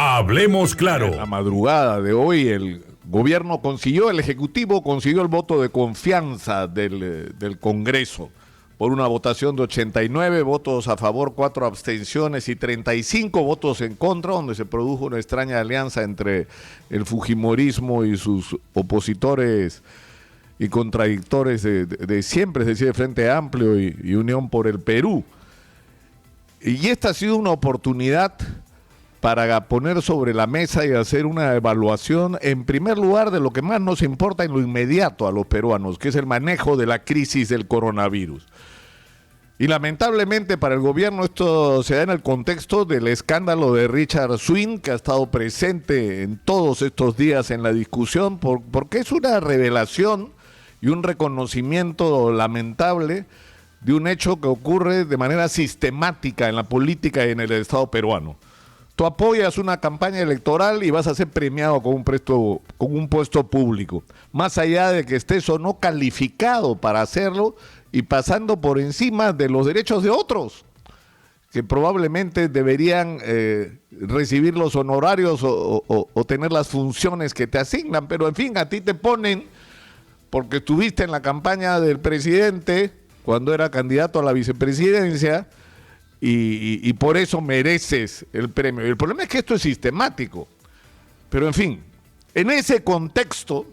Hablemos claro. En la madrugada de hoy el Ejecutivo consiguió el voto de confianza del Congreso por una votación de 89 votos a favor, 4 abstenciones y 35 votos en contra, donde se produjo una extraña alianza entre el fujimorismo y sus opositores y contradictores de siempre, es decir, de Frente Amplio y Unión por el Perú. Y esta ha sido una oportunidad para poner sobre la mesa y hacer una evaluación, en primer lugar, de lo que más nos importa en lo inmediato a los peruanos, que es el manejo de la crisis del coronavirus. Y lamentablemente para el gobierno esto se da en el contexto del escándalo de Richard Swing, que ha estado presente en todos estos días en la discusión, porque es una revelación y un reconocimiento lamentable de un hecho que ocurre de manera sistemática en la política y en el Estado peruano. Tú apoyas una campaña electoral y vas a ser premiado con un puesto público, más allá de que estés o no calificado para hacerlo y pasando por encima de los derechos de otros, que probablemente deberían recibir los honorarios o tener las funciones que te asignan, pero en fin, a ti te ponen porque estuviste en la campaña del presidente cuando era candidato a la vicepresidencia, y por eso mereces el premio. Y el problema es que esto es sistemático. Pero en fin, en ese contexto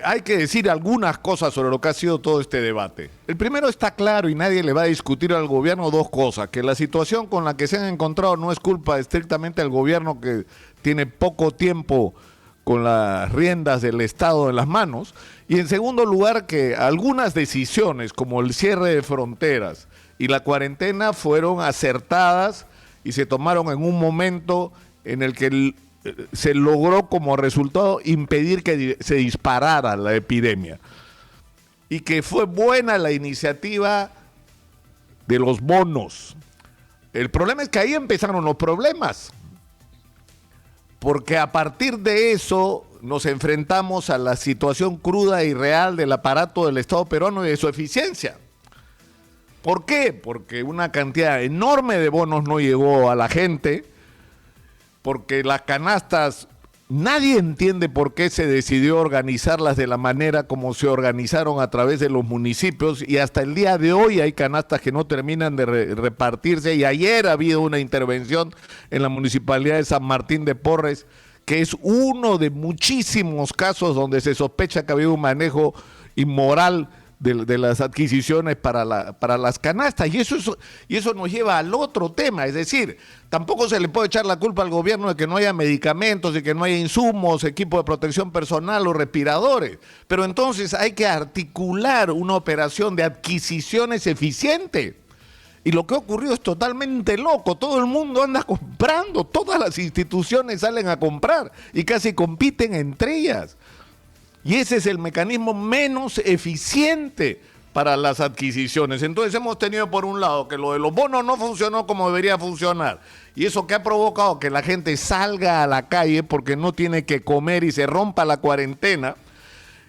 hay que decir algunas cosas sobre lo que ha sido todo este debate. El primero, está claro y nadie le va a discutir al gobierno dos cosas: que la situación con la que se han encontrado no es culpa estrictamente del gobierno, que tiene poco tiempo con las riendas del Estado en las manos, y en segundo lugar, que algunas decisiones como el cierre de fronteras y la cuarentena fueron acertadas y se tomaron en un momento en el que se logró como resultado impedir que se disparara la epidemia, y que fue buena la iniciativa de los bonos. El problema es que ahí empezaron los problemas, porque a partir de eso nos enfrentamos a la situación cruda y real del aparato del Estado peruano y de su eficiencia. ¿Por qué? Porque una cantidad enorme de bonos no llegó a la gente, porque las canastas, nadie entiende por qué se decidió organizarlas de la manera como se organizaron a través de los municipios, y hasta el día de hoy hay canastas que no terminan de repartirse, y ayer ha habido una intervención en la Municipalidad de San Martín de Porres, que es uno de muchísimos casos donde se sospecha que ha habido un manejo inmoral de las adquisiciones para las canastas, y eso nos lleva al otro tema. Es decir, tampoco se le puede echar la culpa al gobierno de que no haya medicamentos y que no haya insumos, equipo de protección personal o respiradores, pero entonces hay que articular una operación de adquisiciones eficiente. Y lo que ha ocurrido es totalmente loco. Todo el mundo anda comprando, todas las instituciones salen a comprar y casi compiten entre ellas. Y ese es el mecanismo menos eficiente para las adquisiciones. Entonces hemos tenido por un lado que lo de los bonos no funcionó como debería funcionar, y eso que ha provocado que la gente salga a la calle porque no tiene que comer y se rompa la cuarentena.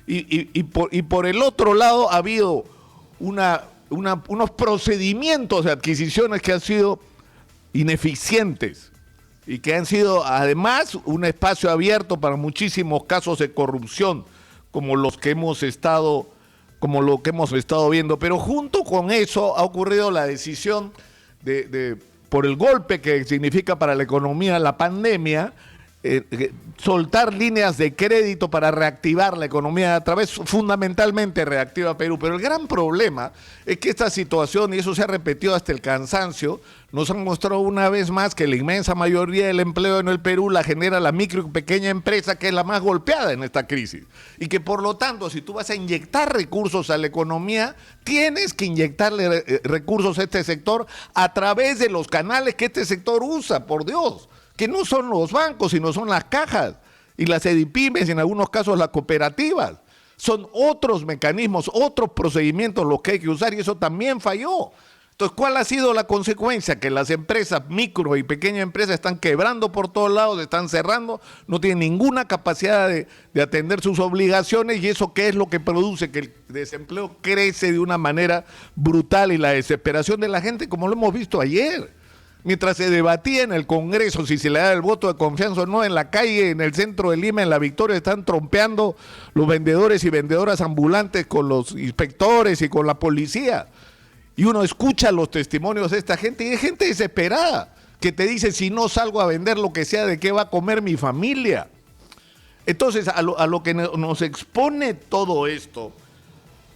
Y por el otro lado ha habido unos procedimientos de adquisiciones que han sido ineficientes y que han sido además un espacio abierto para muchísimos casos de corrupción, como lo que hemos estado viendo. Pero junto con eso ha ocurrido la decisión por el golpe que significa para la economía la pandemia, soltar líneas de crédito para reactivar la economía, a través fundamentalmente Reactiva Perú. Pero el gran problema es que esta situación, y eso se ha repetido hasta el cansancio, nos han mostrado una vez más que la inmensa mayoría del empleo en el Perú la genera la micro y pequeña empresa, que es la más golpeada en esta crisis, y que por lo tanto, si tú vas a inyectar recursos a la economía, tienes que inyectarle recursos a este sector a través de los canales que este sector usa, por Dios, que no son los bancos, sino son las cajas y las EDIPYMES, y en algunos casos las cooperativas. Son otros mecanismos, otros procedimientos los que hay que usar, y eso también falló. Entonces, ¿cuál ha sido la consecuencia? Que las empresas, micro y pequeñas empresas, están quebrando por todos lados, están cerrando, no tienen ninguna capacidad de atender sus obligaciones, y eso ¿qué es lo que produce? Que el desempleo crece de una manera brutal y la desesperación de la gente, como lo hemos visto ayer. Mientras se debatía en el Congreso si se le da el voto de confianza o no, en la calle, en el centro de Lima, en La Victoria, están trompeando los vendedores y vendedoras ambulantes con los inspectores y con la policía. Y uno escucha los testimonios de esta gente y hay gente desesperada que te dice, si no salgo a vender lo que sea, ¿de qué va a comer mi familia? Entonces, a lo que nos expone todo esto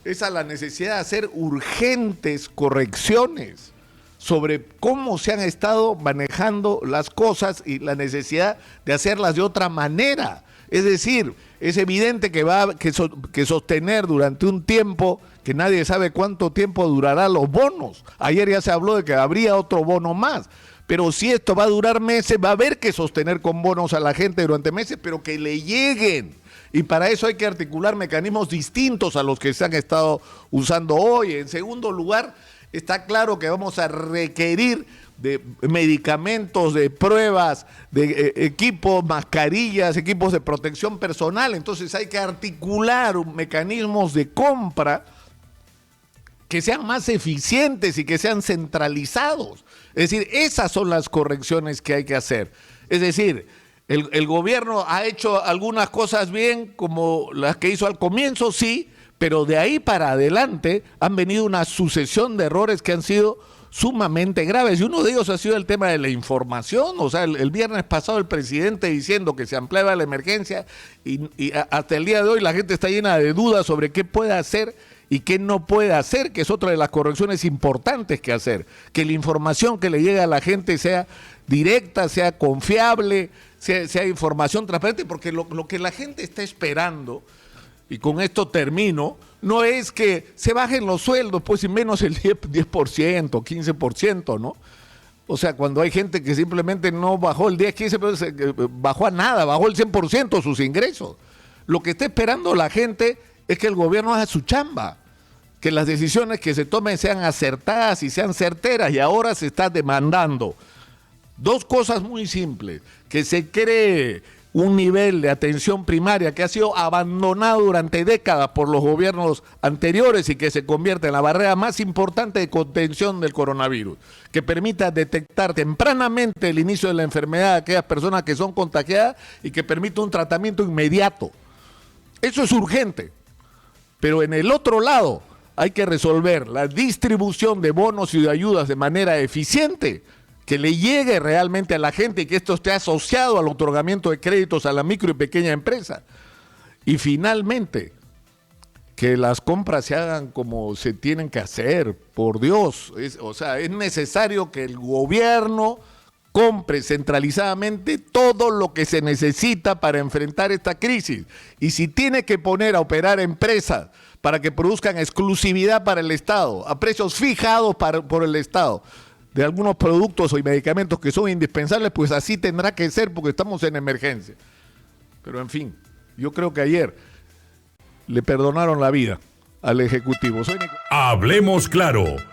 es a la necesidad de hacer urgentes correcciones sobre cómo se han estado manejando las cosas y la necesidad de hacerlas de otra manera. Es decir, es evidente que va que sostener durante un tiempo, que nadie sabe cuánto tiempo durará los bonos. Ayer ya se habló de que habría otro bono más. Pero si esto va a durar meses, va a haber que sostener con bonos a la gente durante meses, pero que le lleguen. Y para eso hay que articular mecanismos distintos a los que se han estado usando hoy. En segundo lugar, está claro que vamos a requerir de medicamentos, de pruebas, de equipos, mascarillas, equipos de protección personal. Entonces hay que articular mecanismos de compra que sean más eficientes y que sean centralizados. Es decir, esas son las correcciones que hay que hacer. Es decir, el gobierno ha hecho algunas cosas bien, como las que hizo al comienzo, sí, pero de ahí para adelante han venido una sucesión de errores que han sido sumamente graves, y uno de ellos ha sido el tema de la información. O sea, el viernes pasado el presidente diciendo que se ampliaba la emergencia y hasta el día de hoy la gente está llena de dudas sobre qué puede hacer y qué no puede hacer, que es otra de las correcciones importantes que hacer, que la información que le llegue a la gente sea directa, sea confiable, sea información transparente, porque lo que la gente está esperando, y con esto termino, no es que se bajen los sueldos, pues y menos el 10%, 15%, ¿no? O sea, cuando hay gente que simplemente no bajó el 10, 15%, bajó a nada, bajó el 100% sus ingresos. Lo que está esperando la gente es que el gobierno haga su chamba, que las decisiones que se tomen sean acertadas y sean certeras, y ahora se está demandando dos cosas muy simples: que se cree un nivel de atención primaria que ha sido abandonado durante décadas por los gobiernos anteriores y que se convierte en la barrera más importante de contención del coronavirus, que permita detectar tempranamente el inicio de la enfermedad de aquellas personas que son contagiadas y que permita un tratamiento inmediato. Eso es urgente, pero en el otro lado hay que resolver la distribución de bonos y de ayudas de manera eficiente, que le llegue realmente a la gente y que esto esté asociado al otorgamiento de créditos a la micro y pequeña empresa. Y finalmente, que las compras se hagan como se tienen que hacer, por Dios. Es necesario que el gobierno compre centralizadamente todo lo que se necesita para enfrentar esta crisis. Y si tiene que poner a operar empresas para que produzcan exclusividad para el Estado, a precios fijados por el Estado, de algunos productos y medicamentos que son indispensables, pues así tendrá que ser, porque estamos en emergencia. Pero en fin, yo creo que ayer le perdonaron la vida al Ejecutivo. Hablemos claro,